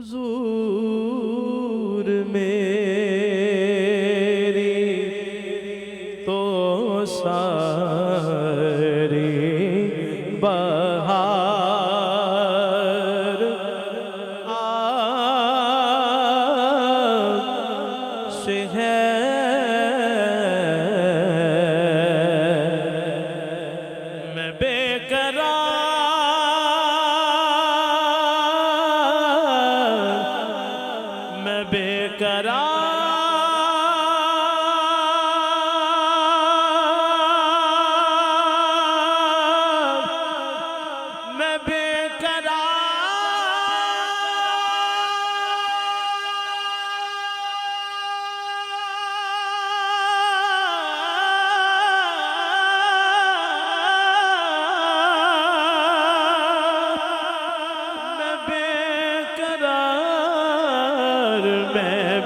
हुजूर मेरी तो सारी बहार आज है। मैं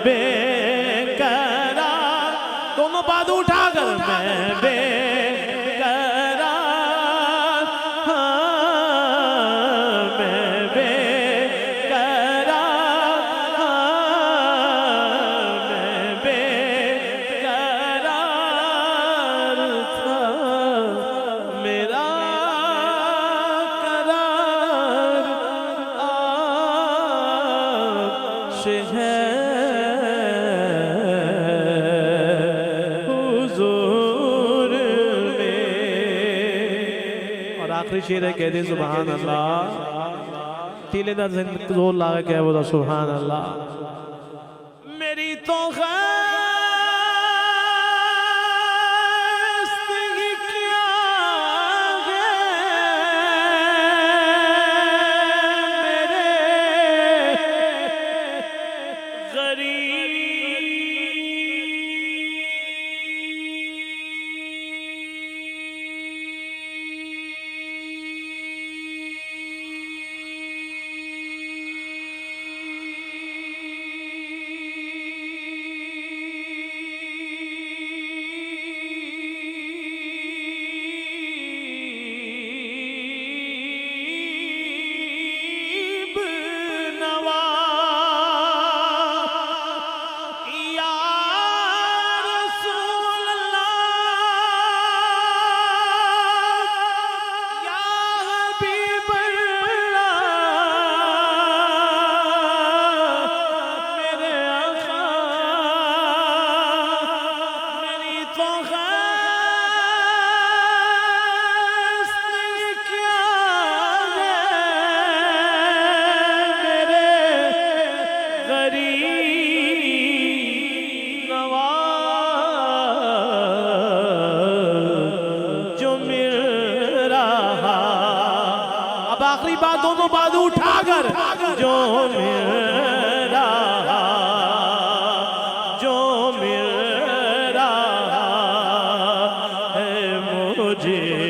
बेकरार, दोनों बात उठाकर मैं बेकरार, हाँ मैं बेकरार, हाँ मैं बेकरार था, मेरा करार आज है। आखिरी शेर है, कह दे सुभान अल्लाह। तीलेदार जोर लगा के बोला सुभान अल्लाह। मेरी तो आखिरी बात, दोनों बात उठाकर जो मेरा है मुझे